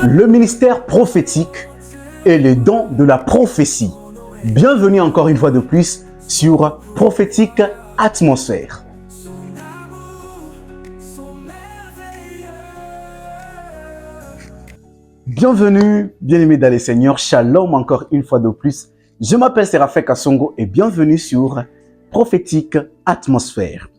le ministère prophétique et les dons de la prophétie. Bienvenue encore une fois de plus sur Prophétique Atmosphère. Bienvenue, bien-aimés dans les Seigneurs, shalom encore une fois de plus. Je m'appelle Séraphin Kassongo et bienvenue sur Prophétique Atmosphère.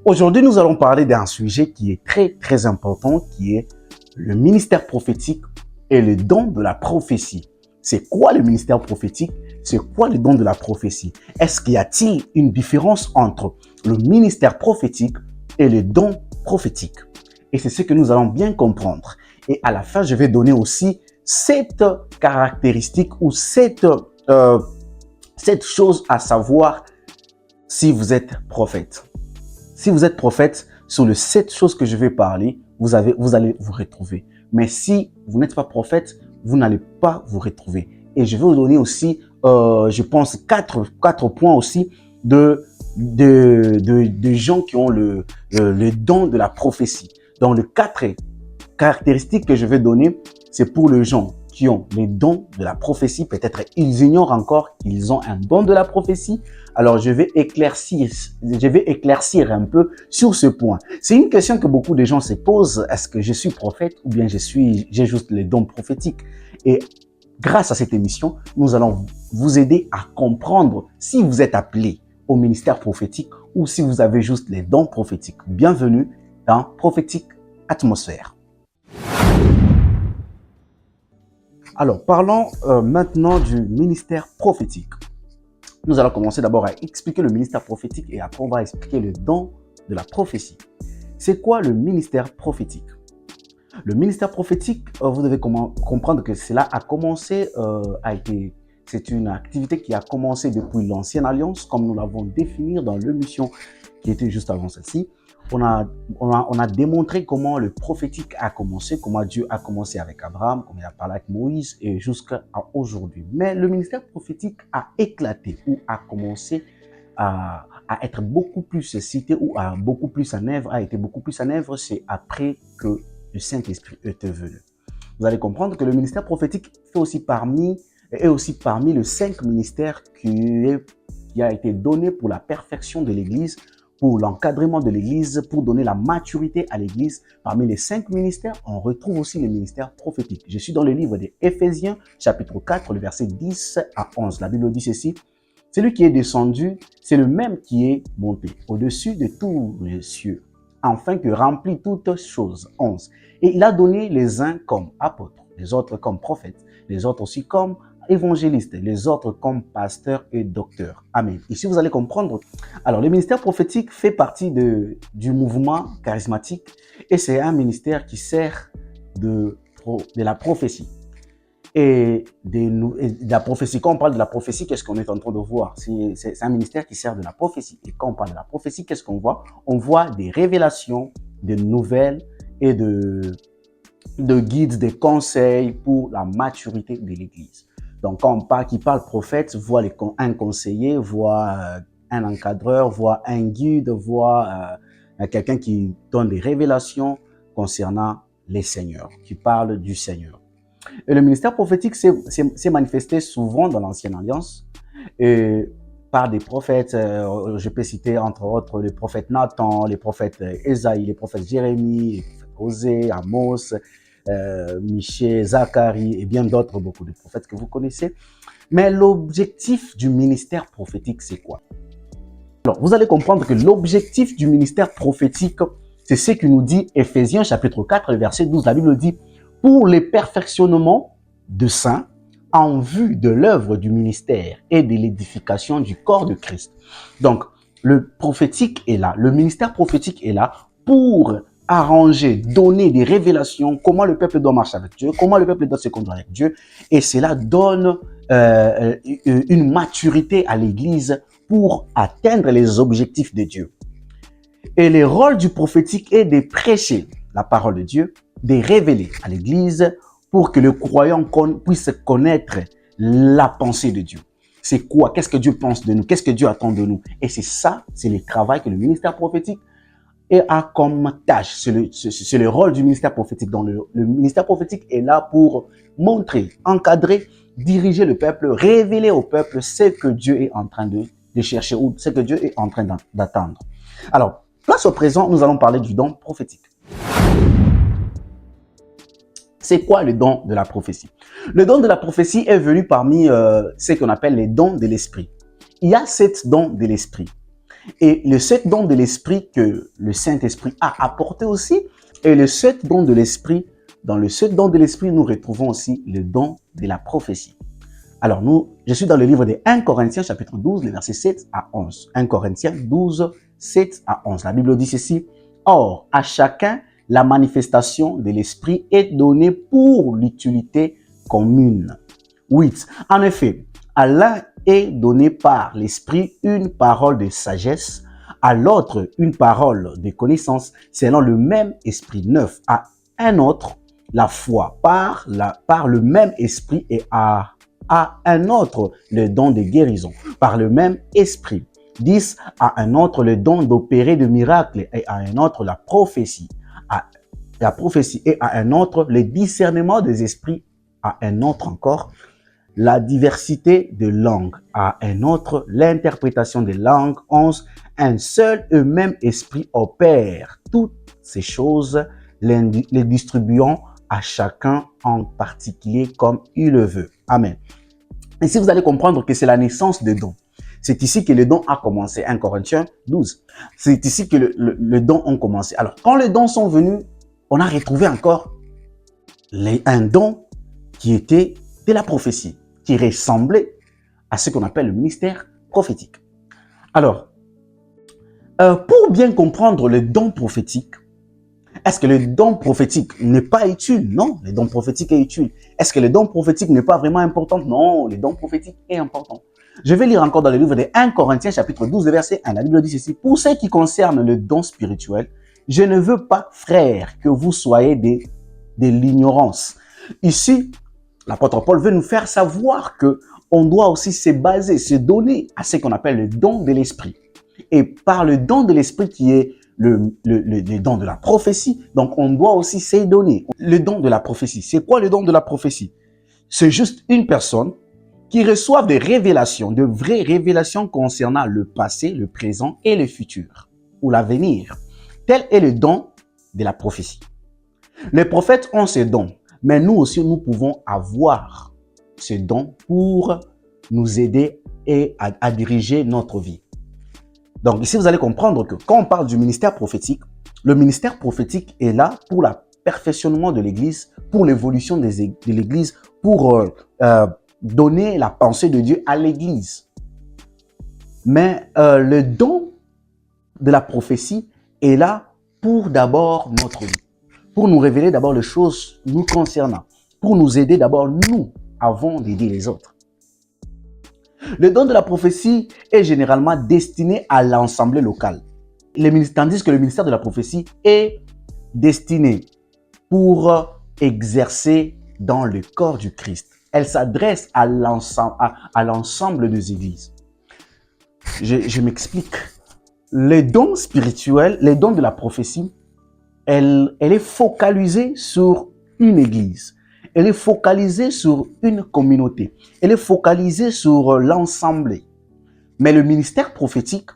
Aujourd'hui, nous allons parler d'un sujet qui est très important, qui est le ministère prophétique et le don de la prophétie. C'est quoi le ministère prophétique? C'est quoi le don de la prophétie? Est-ce qu'il y a-t-il une différence entre le ministère prophétique et le don prophétique? Et c'est ce que nous allons bien comprendre. Et à la fin, je vais donner aussi cette caractéristique ou cette chose à savoir si vous êtes prophète. Si vous êtes prophète, sur les 7 choses que je vais parler, vous allez vous retrouver. Mais si vous n'êtes pas prophète, vous n'allez pas vous retrouver. Et je vais vous donner aussi, je pense, 4 points aussi de gens qui ont le don de la prophétie. Donc, les 4 caractéristiques que je vais donner, c'est pour les gens qui ont les dons de la prophétie. Peut-être ils ignorent encore qu'ils ont un don de la prophétie. Alors, je vais éclaircir un peu sur ce point. C'est une question que beaucoup de gens se posent. Est-ce que je suis prophète ou bien j'ai juste les dons prophétiques? Et grâce à cette émission, nous allons vous aider à comprendre si vous êtes appelé au ministère prophétique ou si vous avez juste les dons prophétiques. Bienvenue dans Prophétique Atmosphère. Alors, parlons maintenant du ministère prophétique. Nous allons commencer d'abord à expliquer le ministère prophétique et après on va expliquer le don de la prophétie. C'est quoi le ministère prophétique? Le ministère prophétique, vous devez comprendre que cela a commencé, c'est une activité qui a commencé depuis l'Ancienne Alliance, comme nous l'avons défini dans l'émission qui était juste avant celle-ci. On a démontré comment le prophétique a commencé, comment Dieu a commencé avec Abraham, comment il a parlé avec Moïse et jusqu'à aujourd'hui. Mais le ministère prophétique a éclaté ou a commencé à être beaucoup plus cité ou a été beaucoup plus en œuvre, c'est après que le Saint-Esprit était venu. Vous allez comprendre que le ministère prophétique est aussi parmi les 5 ministères qui a été donné pour la perfection de l'Église, pour l'encadrement de l'Église, pour donner la maturité à l'Église. Parmi les 5 ministères, on retrouve aussi le ministère prophétique. Je suis dans le livre des Éphésiens, chapitre 4, le verset 10 à 11. La Bible dit ceci: « Celui qui est descendu, c'est le même qui est monté au-dessus de tous les cieux, afin que remplit toutes choses. » 11. Et il a donné les uns comme apôtres, les autres comme prophètes, les autres aussi comme évangélistes, les autres comme pasteurs et docteurs. Amen. Ici, vous allez comprendre. Alors, le ministère prophétique fait partie du mouvement charismatique et c'est un ministère qui sert de la prophétie. Et de la prophétie, quand on parle de la prophétie, qu'est-ce qu'on est en train de voir? C'est un ministère qui sert de la prophétie. Et quand on parle de la prophétie, qu'est-ce qu'on voit? On voit des révélations, des nouvelles et de guides, des conseils pour la maturité de l'Église. Donc, quand qui parle prophète, voit un conseiller, voit un encadreur, voit un guide, voit quelqu'un qui donne des révélations concernant les seigneurs, qui parle du Seigneur. Et le ministère prophétique s'est manifesté souvent dans l'Ancienne Alliance par des prophètes. Je peux citer entre autres les prophètes Nathan, les prophètes Ésaïe, les prophètes Jérémie, les prophètes Osée, Amos, Michée, Zacharie et bien d'autres, beaucoup de prophètes que vous connaissez. Mais l'objectif du ministère prophétique, c'est quoi? Alors, vous allez comprendre que l'objectif du ministère prophétique, c'est ce que nous dit Éphésiens chapitre 4, verset 12. La Bible dit: « Pour les perfectionnements de saints, en vue de l'œuvre du ministère et de l'édification du corps de Christ. » Donc, le prophétique est là, le ministère prophétique est là pour arranger, donner des révélations, comment le peuple doit marcher avec Dieu, comment le peuple doit se conduire avec Dieu. Et cela donne une maturité à l'Église pour atteindre les objectifs de Dieu. Et le rôle du prophétique est de prêcher la parole de Dieu, de révéler à l'Église pour que le croyant puisse connaître la pensée de Dieu. C'est quoi? Qu'est-ce que Dieu pense de nous? Qu'est-ce que Dieu attend de nous? Et c'est ça, c'est le travail que le ministère prophétique et a comme tâche, c'est le rôle du ministère prophétique. Donc le ministère prophétique est là pour montrer, encadrer, diriger le peuple, révéler au peuple ce que Dieu est en train de chercher ou ce que Dieu est en train d'attendre. Alors, place au présent, nous allons parler du don prophétique. C'est quoi le don de la prophétie? Le don de la prophétie est venu parmi ce qu'on appelle les dons de l'esprit. Il y a 7 dons de l'esprit. Et le 7 dons de l'esprit que le Saint-Esprit a apporté aussi, et le 7 dons de l'esprit, dans le 7 dons de l'esprit, nous retrouvons aussi le don de la prophétie. Alors, je suis dans le livre de 1 Corinthiens, chapitre 12, les versets 7 à 11. 1 Corinthiens 12, 7 à 11. La Bible dit ceci. Or, à chacun, la manifestation de l'esprit est donnée pour l'utilité commune. 8. En effet, à l'un est donné par l'esprit une parole de sagesse, à l'autre une parole de connaissance, selon le même esprit. 9. À un autre, la foi par le même esprit, et à un autre le don de guérison par le même esprit. 10. À un autre le don d'opérer de miracles, et à un autre la prophétie. Et à un autre le discernement des esprits, à un autre encore la diversité de langues, à un autre l'interprétation des langues. 11. Un seul et même esprit opère toutes ces choses, les distribuant à chacun en particulier comme il le veut. Amen. Ici, vous allez comprendre que c'est la naissance des dons. C'est ici que le don a commencé. 1 Corinthiens 12. C'est ici que le don a commencé. Alors, quand les dons sont venus, on a retrouvé encore un don qui était de la prophétie, qui ressemblait à ce qu'on appelle le ministère prophétique. Alors, pour bien comprendre le don prophétique, est-ce que le don prophétique n'est pas utile? Non, le don prophétique est utile. Est-ce que le don prophétique n'est pas vraiment important? Non, le don prophétique est important. Je vais lire encore dans le livre de 1 Corinthiens, chapitre 12, verset 1. La Bible dit ceci. Pour ce qui concerne le don spirituel, je ne veux pas, frères, que vous soyez de l'ignorance. Ici, l'apôtre Paul veut nous faire savoir que on doit aussi se baser, se donner à ce qu'on appelle le don de l'esprit. Et par le don de l'esprit qui est le don de la prophétie, donc on doit aussi se donner. Le don de la prophétie, c'est quoi le don de la prophétie? C'est juste une personne qui reçoit des révélations, de vraies révélations concernant le passé, le présent et le futur, ou l'avenir. Tel est le don de la prophétie. Les prophètes ont ce don, mais nous aussi, nous pouvons avoir ce don pour nous aider et à diriger notre vie. Donc ici, vous allez comprendre que quand on parle du ministère prophétique, le ministère prophétique est là pour le perfectionnement de l'Église, pour l'évolution de l'Église, pour donner la pensée de Dieu à l'Église. Mais le don de la prophétie est là pour d'abord notre vie, pour nous révéler d'abord les choses nous concernant, pour nous aider d'abord nous avant d'aider les autres. Le don de la prophétie est généralement destiné à l'assemblée locale, tandis que le ministère de la prophétie est destiné pour exercer dans le corps du Christ. Elle s'adresse à l'ensemble des églises. Je m'explique. Les dons spirituels, les dons de la prophétie, elle est focalisée sur une église. Elle est focalisée sur une communauté. Elle est focalisée sur l'ensemble. Mais le ministère prophétique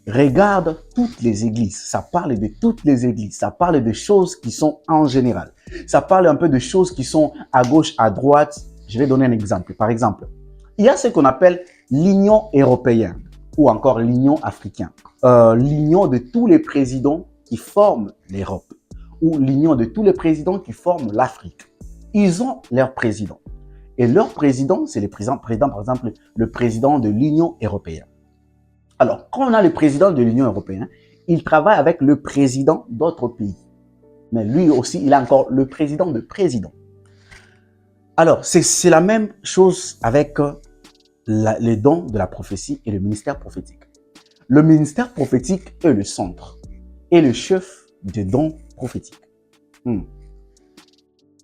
regarde toutes les églises. Ça parle de toutes les églises. Ça parle de choses qui sont en général. Ça parle un peu de choses qui sont à gauche, à droite. Je vais donner un exemple. Par exemple, il y a ce qu'on appelle l'Union européenne ou encore l'Union africaine. L'union de tous les présidents qui forment l'Europe ou l'union de tous les présidents qui forment l'Afrique. Ils ont leur président. Et leur président, c'est le président, par exemple, le président de l'Union européenne. Alors, quand on a le président de l'Union européenne, il travaille avec le président d'autres pays. Mais lui aussi, il a encore le président de président. Alors, c'est la même chose avec les dons de la prophétie et le ministère prophétique. Le ministère prophétique est le centre et le chef des dons prophétiques.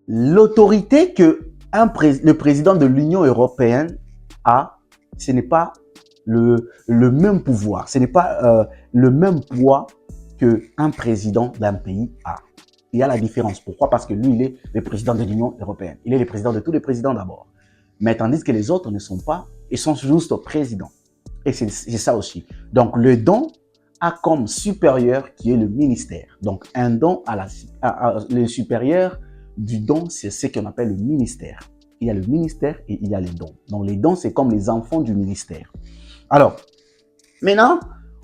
L'autorité que le président de l'Union européenne a, ce n'est pas le même pouvoir, ce n'est pas le même poids qu'un président d'un pays a. Il y a la différence. Pourquoi? Parce que lui, il est le président de l'Union européenne. Il est le président de tous les présidents d'abord. Mais tandis que les autres ne sont pas, ils sont juste présidents. Et c'est ça aussi. Donc, le don a comme supérieur qui est le ministère. Donc, un don le supérieur du don, c'est ce qu'on appelle le ministère. Il y a le ministère et il y a les dons. Donc, les dons, c'est comme les enfants du ministère. Alors, maintenant,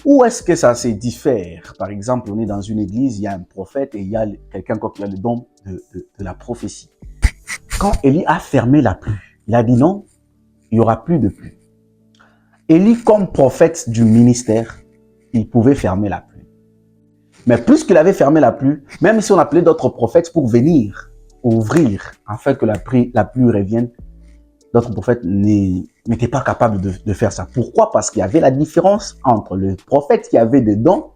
où est-ce que ça se diffère? Par exemple, on est dans une église, il y a un prophète et il y a quelqu'un qui a le don de la prophétie. Quand Élie a fermé la pluie, il a dit non, il n'y aura plus de pluie. Élie, comme prophète du ministère, il pouvait fermer la pluie. Mais plus qu'il avait fermé la pluie, même si on appelait d'autres prophètes pour venir ouvrir, afin que la pluie revienne, d'autres prophètes n'étaient pas capables de faire ça. Pourquoi? Parce qu'il y avait la différence entre le prophète qui avait des dons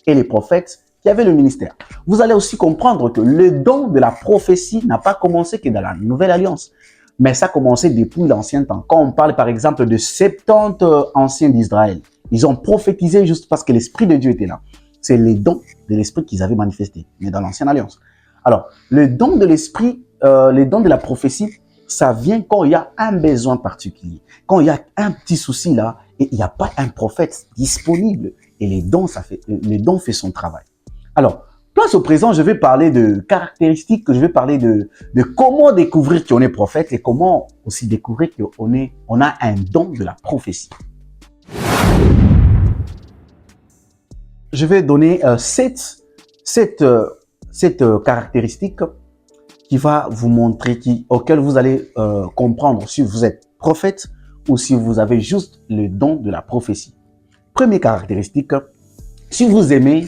et les prophètes qui avaient le ministère. Vous allez aussi comprendre que le don de la prophétie n'a pas commencé que dans la Nouvelle Alliance, mais ça a commencé depuis l'Ancien Temps. Quand on parle par exemple de 70 anciens d'Israël, ils ont prophétisé juste parce que l'Esprit de Dieu était là. C'est les dons de l'Esprit qu'ils avaient manifestés, mais dans l'Ancienne Alliance. Alors, le don de l'Esprit, les dons de la prophétie, ça vient quand il y a un besoin particulier. Quand il y a un petit souci là, et il n'y a pas un prophète disponible. Et les dons fait son travail. Alors, place au présent, je vais parler de caractéristiques, je vais parler de comment découvrir qu'on est prophète et comment aussi découvrir qu'on a un don de la prophétie. Je vais donner cette caractéristique qui va vous montrer, auquel vous allez comprendre si vous êtes prophète ou si vous avez juste le don de la prophétie. Première caractéristique, si vous aimez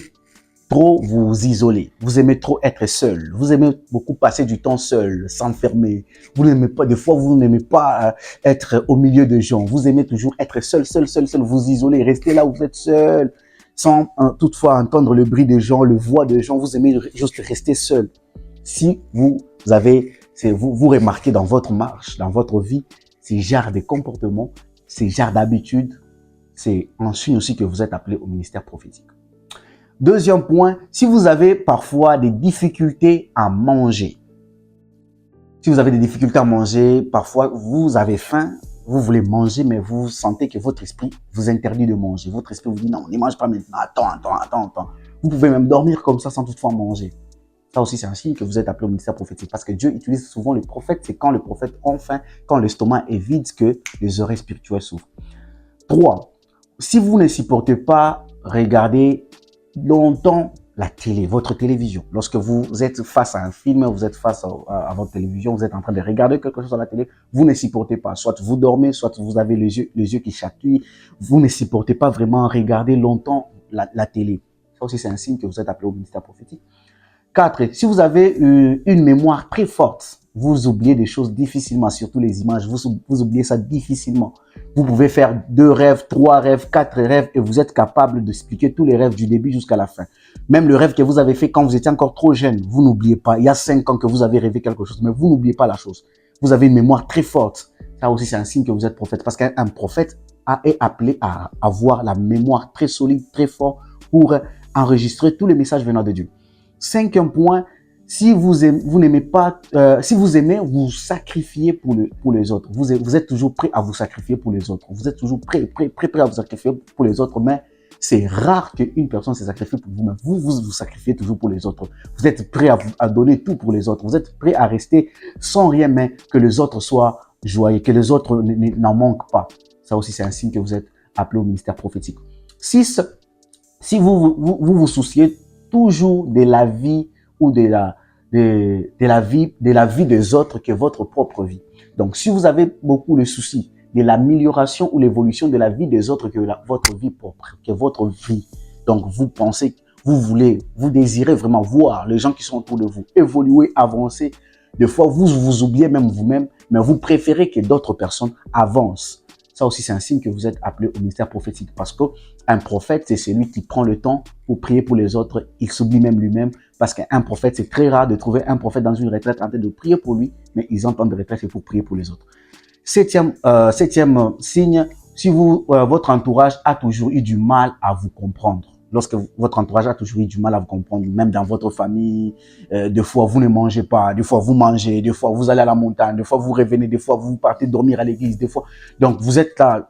trop vous isoler, vous aimez trop être seul, vous aimez beaucoup passer du temps seul, s'enfermer, vous n'aimez pas, des fois vous n'aimez pas être au milieu de gens, vous aimez toujours être seul, vous isoler, rester là où vous êtes seul, sans toutefois entendre le bruit des gens, le voix des gens, vous aimez juste rester seul. Si vous remarquez dans votre marche, dans votre vie, ces genres de comportements, ces genres d'habitudes, c'est un signe aussi que vous êtes appelé au ministère prophétique. Deuxième point, si vous avez parfois des difficultés à manger, si vous avez des difficultés à manger, parfois vous avez faim, vous voulez manger, mais vous sentez que votre esprit vous interdit de manger. Votre esprit vous dit non, ne mange pas maintenant, attends. Vous pouvez même dormir comme ça sans toutefois manger. Ça aussi, c'est un signe que vous êtes appelé au ministère prophétique. Parce que Dieu utilise souvent les prophètes. C'est quand le prophète a faim, quand l'estomac est vide, que les oreilles spirituelles s'ouvrent. 3. Si vous ne supportez pas regarder longtemps la télé, votre télévision, lorsque vous êtes face à un film, vous êtes face à votre télévision, vous êtes en train de regarder quelque chose à la télé, vous ne supportez pas. Soit vous dormez, soit vous avez les yeux qui chatouillent. Vous ne supportez pas vraiment regarder longtemps la télé. Ça aussi, c'est un signe que vous êtes appelé au ministère prophétique. 4. Si vous avez une mémoire très forte, vous oubliez des choses difficilement, surtout les images, vous oubliez ça difficilement. Vous pouvez faire 2 rêves, 3 rêves, 4 rêves et vous êtes capable d'expliquer tous les rêves du début jusqu'à la fin. Même le rêve que vous avez fait quand vous étiez encore trop jeune, vous n'oubliez pas. Il y a 5 ans que vous avez rêvé quelque chose, mais vous n'oubliez pas la chose. Vous avez une mémoire très forte. Ça aussi, c'est un signe que vous êtes prophète. Parce qu'un prophète est appelé à avoir la mémoire très solide, très forte pour enregistrer tous les messages venant de Dieu. 5e point, si vous aimez vous sacrifier pour les autres. Vous êtes toujours prêt à vous sacrifier pour les autres. Vous êtes toujours prêt à vous sacrifier pour les autres, mais c'est rare qu'une personne se sacrifie pour vous-même. Vous sacrifiez toujours pour les autres. Vous êtes prêt à donner tout pour les autres. Vous êtes prêt à rester sans rien, mais que les autres soient joyeux, que les autres n'en manquent pas. Ça aussi, c'est un signe que vous êtes appelé au ministère prophétique. 6. Si vous souciez toujours de la vie ou de la vie des autres que votre propre vie. Donc, si vous avez beaucoup de soucis de l'amélioration ou l'évolution de la vie des autres que votre vie propre, que votre vie. Donc, vous pensez, vous désirez vraiment voir les gens qui sont autour de vous évoluer, avancer. Des fois, vous oubliez même vous-même, mais vous préférez que d'autres personnes avancent. Ça aussi, c'est un signe que vous êtes appelé au ministère prophétique parce qu'un prophète, c'est celui qui prend le temps pour prier pour les autres. Il s'oublie même lui-même parce qu'un prophète, c'est très rare de trouver un prophète dans une retraite en train de prier pour lui, mais ils ont temps de retraite pour prier pour les autres. Septième signe, si votre entourage a toujours eu du mal à vous comprendre. lorsque votre entourage a toujours eu du mal à vous comprendre, même dans votre famille, des fois vous ne mangez pas, des fois vous mangez, des fois vous allez à la montagne, des fois vous revenez, des fois vous partez dormir à l'église, des fois. Donc vous êtes là,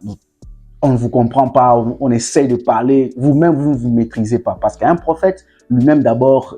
on ne vous comprend pas, on essaye de parler, vous-même vous ne vous maîtrisez pas. Parce qu'un prophète, lui-même d'abord,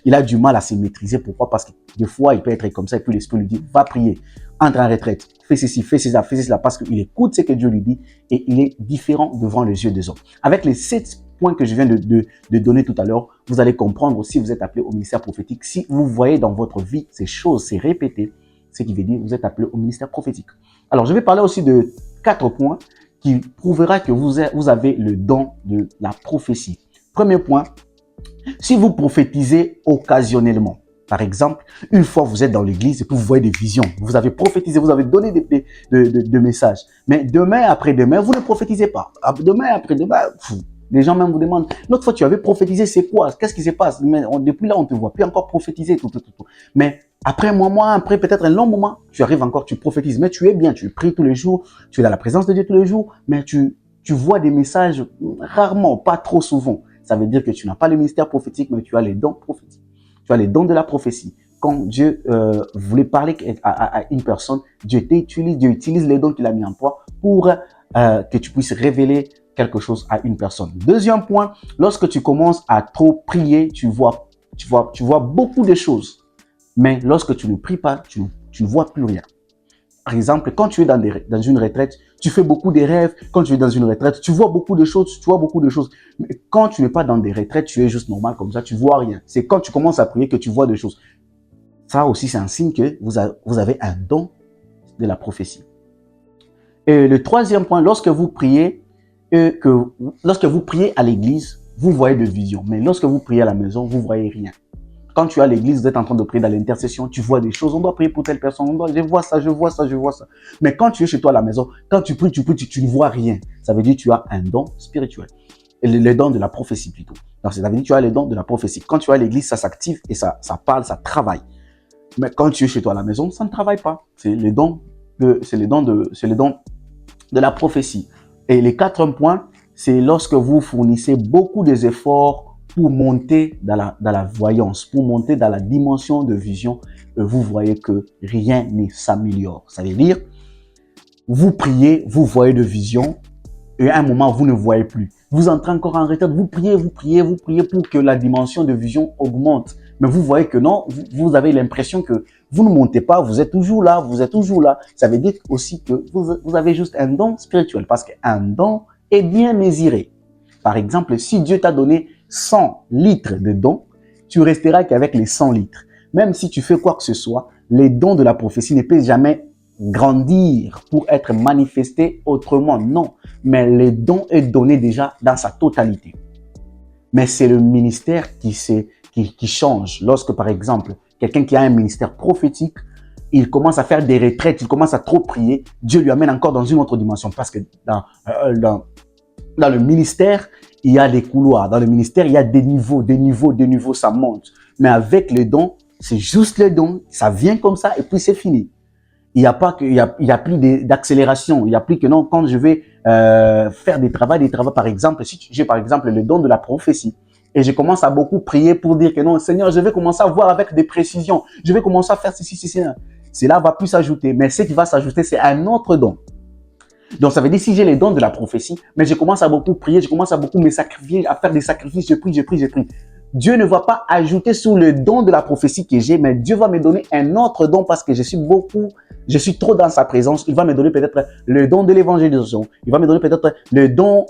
il a du mal à se maîtriser. Pourquoi? Parce que des fois, il peut être comme ça et puis l'Esprit lui dit, va prier, entre en retraite, fais ceci, fais cela, fais cela, parce qu'il écoute ce que Dieu lui dit et il est différent devant les yeux des hommes. Avec les 7 points que je viens de donner tout à l'heure, vous allez comprendre si vous êtes appelé au ministère prophétique. Si vous voyez dans votre vie ces choses, ces répétées, ce qui veut dire que vous êtes appelé au ministère prophétique. Alors, je vais parler aussi de 4 points qui prouvera que vous avez le don de la prophétie. Premier point, si vous prophétisez occasionnellement, par exemple, une fois vous êtes dans l'église et puis vous voyez des visions, vous avez prophétisé, vous avez donné des messages, mais demain après demain, vous ne prophétisez pas. Demain après demain, les gens même vous demandent, l'autre fois tu avais prophétisé, c'est quoi? Qu'est-ce qui se passe? Mais depuis là, on te voit plus encore prophétiser, tout. Mais après un mois, après peut-être un long moment, tu arrives encore, tu prophétises, mais tu es bien, tu pries tous les jours, tu es dans la présence de Dieu tous les jours, mais tu vois des messages rarement, pas trop souvent. Ça veut dire que tu n'as pas le ministère prophétique, mais tu as les dons prophétiques. Tu as les dons de la prophétie. Quand Dieu voulait parler à une personne, Dieu utilise les dons qu'il a mis en toi pour que tu puisses révéler quelque chose à une personne. Deuxième point, lorsque tu commences à trop prier, tu vois beaucoup de choses. Mais lorsque tu ne pries pas, tu ne vois plus rien. Par exemple, quand tu es dans une retraite, tu fais beaucoup de rêves. Quand tu es dans une retraite, tu vois beaucoup de choses, Mais quand tu n'es pas dans des retraites, tu es juste normal comme ça, tu vois rien. C'est quand tu commences à prier que tu vois des choses. Ça aussi, c'est un signe que vous avez un don de la prophétie. Et le troisième point, lorsque vous priez à l'église, vous voyez des visions. Mais lorsque vous priez à la maison, vous voyez rien. Quand tu es à l'église, vous êtes en train de prier dans l'intercession, tu vois des choses, on doit prier pour telle personne, je vois ça. Mais quand tu es chez toi à la maison, quand tu pries, tu ne vois rien. Ça veut dire que tu as un don spirituel. Et le don de la prophétie plutôt. Donc, ça veut dire que tu as le don de la prophétie. Quand tu es à l'église, ça s'active et ça parle, ça travaille. Mais quand tu es chez toi à la maison, ça ne travaille pas. C'est le don de la prophétie. Et les 4 points, c'est lorsque vous fournissez beaucoup des efforts pour monter dans la voyance, pour monter dans la dimension de vision, vous voyez que rien ne s'améliore. Ça veut dire, vous priez, vous voyez de vision, et à un moment, vous ne voyez plus. Vous entrez encore en retraite, vous priez pour que la dimension de vision augmente. Mais vous voyez que non, vous avez l'impression que vous ne montez pas, vous êtes toujours là. Ça veut dire aussi que vous avez juste un don spirituel, parce qu'un don est bien mesuré. Par exemple, si Dieu t'a donné 100 litres de dons, tu resteras qu'avec les 100 litres. Même si tu fais quoi que ce soit, les dons de la prophétie ne peuvent jamais grandir pour être manifestés autrement. Non, mais le don est donné déjà dans sa totalité. Mais c'est le ministère qui change. Lorsque, par exemple, quelqu'un qui a un ministère prophétique, il commence à faire des retraites, il commence à trop prier, Dieu lui amène encore dans une autre dimension. Parce que dans le ministère, il y a des couloirs. Dans le ministère, il y a des niveaux, ça monte. Mais avec les dons, c'est juste les dons. Ça vient comme ça et puis c'est fini. Il n'y a plus d'accélération. Il n'y a plus que non, quand je vais faire des travaux, par exemple, si j'ai par exemple le don de la prophétie, et je commence à beaucoup prier pour dire que non, Seigneur, je vais commencer à voir avec des précisions. Je vais commencer à faire ceci. Cela va plus s'ajouter. Mais ce qui va s'ajouter, c'est un autre don. Donc, ça veut dire si j'ai les dons de la prophétie, mais je commence à beaucoup prier, je commence à beaucoup me sacrifier, à faire des sacrifices, je prie. Dieu ne va pas ajouter sur le don de la prophétie que j'ai, mais Dieu va me donner un autre don parce que je suis trop dans sa présence. Il va me donner peut-être le don de l'évangélisation. Il va me donner peut-être le don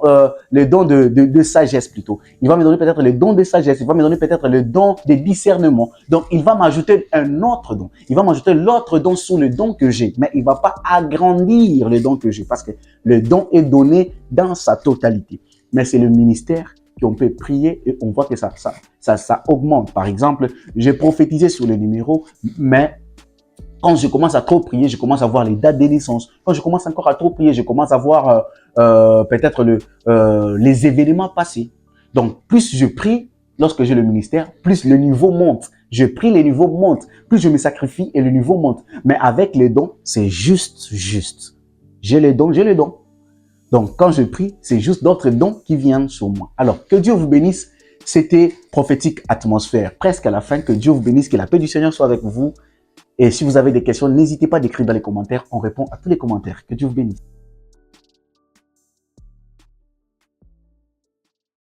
de sagesse plutôt. Il va me donner peut-être le don de sagesse. Il va me donner peut-être le don de discernement. Donc, il va m'ajouter un autre don. Il va m'ajouter l'autre don sur le don que j'ai, mais il va pas agrandir le don que j'ai parce que le don est donné dans sa totalité. Mais c'est le ministère qu'on peut prier et on voit que ça augmente. Par exemple, j'ai prophétisé sur le numéro, mais quand je commence à trop prier, je commence à voir les dates de naissance. Quand je commence encore à trop prier, je commence à voir peut-être les événements passés. Donc, plus je prie, lorsque j'ai le ministère, plus le niveau monte. Je prie, le niveau monte. Plus je me sacrifie et le niveau monte. Mais avec les dons, c'est juste. J'ai les dons. Donc, quand je prie, c'est juste d'autres dons qui viennent sur moi. Alors, que Dieu vous bénisse. C'était Prophétique Atmosphère. Presque à la fin, que Dieu vous bénisse, que la paix du Seigneur soit avec vous. Et si vous avez des questions, n'hésitez pas à écrire dans les commentaires. On répond à tous les commentaires. Que Dieu vous bénisse.